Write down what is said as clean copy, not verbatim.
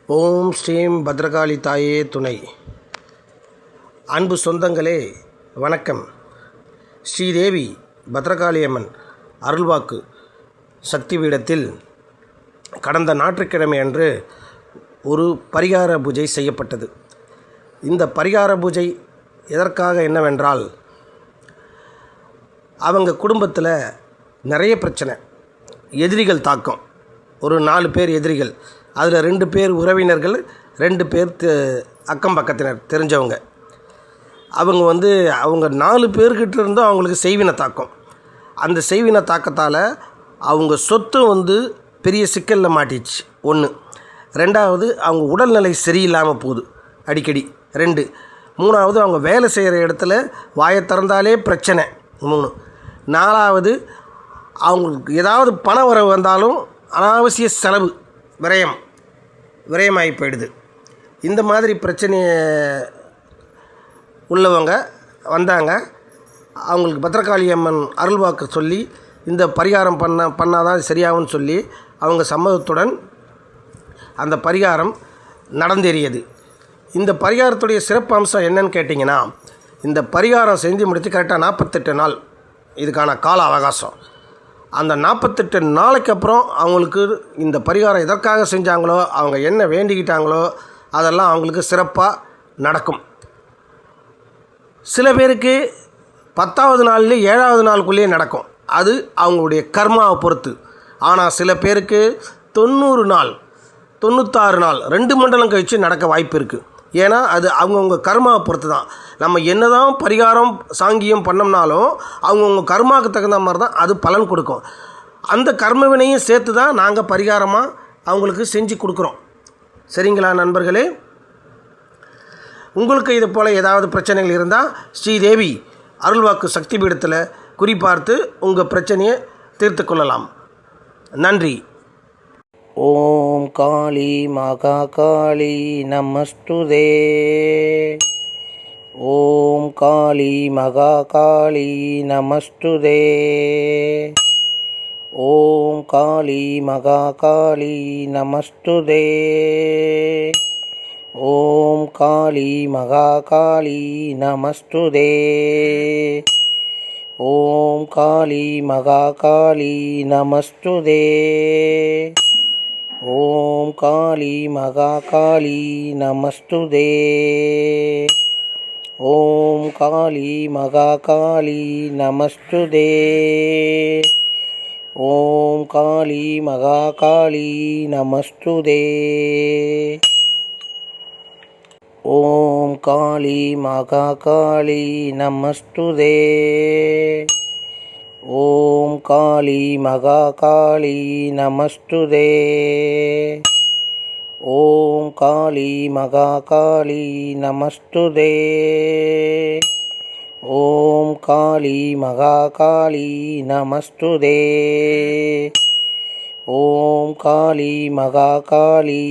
ஓம் ஸ்ரீம் பத்ரகாளி தாயே துணை. அன்பு சொந்தங்களே வணக்கம். ஸ்ரீதேவி பத்ரகாளி அம்மன் அருள்வாக்கு சக்தி பீடத்தில் கடந்த ஞாயிற்றுக்கிழமை அன்று ஒரு பரிகார பூஜை செய்யப்பட்டது. இந்த பரிகார பூஜை எதற்காக என்னவென்றால், அவங்க குடும்பத்தில் நிறைய பிரச்சனை, எதிரிகள் தாக்கம். ஒரு 4 பேர் எதிரிகள், அதில் 2 பேர் உறவினர்கள், 2 பேர் அக்கம் பக்கத்தினர் தெரிஞ்சவங்க. அவங்க 4 பேர்கிட்ட இருந்தும் அவங்களுக்கு செய்வினை தாக்கம். அந்த செய்வினை தாக்கத்தால் அவங்க சொத்து பெரிய சிக்கலில் மாட்டிச்சு. 1. 2வது, அவங்க உடல்நிலை சரியில்லாமல் போகுது அடிக்கடி. 2. 3வது, அவங்க வேலை செய்கிற இடத்துல வாயை திறந்தாலே பிரச்சனை. 3. 4வது, அவங்களுக்கு ஏதாவது பண வரவு வந்தாலும் அனாவசிய செலவு, விரயமாகி போயிடுது. இந்த மாதிரி பிரச்சனையை உள்ளவங்க வந்தாங்க. அவங்களுக்கு பத்ரகாளி அம்மன் அருள்வாக்கு சொல்லி இந்த பரிகாரம் பண்ணாதான் சரியாகும்னு சொல்லி அவங்க சம்மதத்துடன் அந்த பரிகாரம் நடந்தேறியது. இந்த பரிகாரத்துடைய சிறப்பு அம்சம் என்னன்னு கேட்டிங்கன்னா, இந்த பரிகாரம் செஞ்சு முடித்து கரெக்டாக 48 நாள் இதுக்கான கால அவகாசம். அந்த 48 நாளைக்கு அப்புறம் அவங்களுக்கு இந்த பரிகாரம் எதற்காக செஞ்சாங்களோ, அவங்க என்ன வேண்டிக்கிட்டாங்களோ அதெல்லாம் அவங்களுக்கு சிறப்பாக நடக்கும். சில பேருக்கு 10வது நாள்லேயே 7வது நாளுக்குள்ளேயே நடக்கும். அது அவங்களுடைய கர்மாவை பொறுத்து. ஆனால் சில பேருக்கு 90 நாள் 96 நாள் 2 மண்டலம் கழித்து நடக்க வாய்ப்பு இருக்குது. ஏன்னா அது அவங்கவுங்க கர்மாவை பொறுத்து தான். நம்ம என்ன தான் பரிகாரம் சாங்கியம் பண்ணோம்னாலும் அவங்கவுங்க கர்மாவுக்கு தகுந்த மாதிரி தான் அது பலன் கொடுக்கும். அந்த கர்ம வினையும் சேர்த்து தான் நாங்கள் பரிகாரமாக அவங்களுக்கு செஞ்சு கொடுக்குறோம். சரிங்களா நண்பர்களே? உங்களுக்கு இது போல் ஏதாவது பிரச்சனைகள் இருந்தால் ஸ்ரீதேவி அருள்வாக்கு சக்தி பீடத்தில் குறிப்பார்த்து உங்கள் பிரச்சனையை தீர்த்து கொள்ளலாம். நன்றி. ஓம் காளி மகா காளி நமஸ்துதே. ஓம் காளி மகா காளி நமஸ்துதே. ஓம் காளி மகா காளி நமஸ்துதே. ஓம் காளி மகா காளி நமஸ்துதே. ஓம் காளி மகா காளி நமஸ்துதே. ஓம் காளி மகா காளி நமஸ்துதே. ஓம் காளி மகா காளி நமஸ்துதே. ஓம் காளி மகா காளி நமஸ்துதே. ஓம் காளி மகா காளி நமஸ்துதே. ஓம் காளி மகா காளி நமஸ்துதே. ஓம் காளி மகா காளி நமஸ்துதே. ஓம் காளி மகா காளி நமஸ்துதே. ஓம் காளி மகா காளி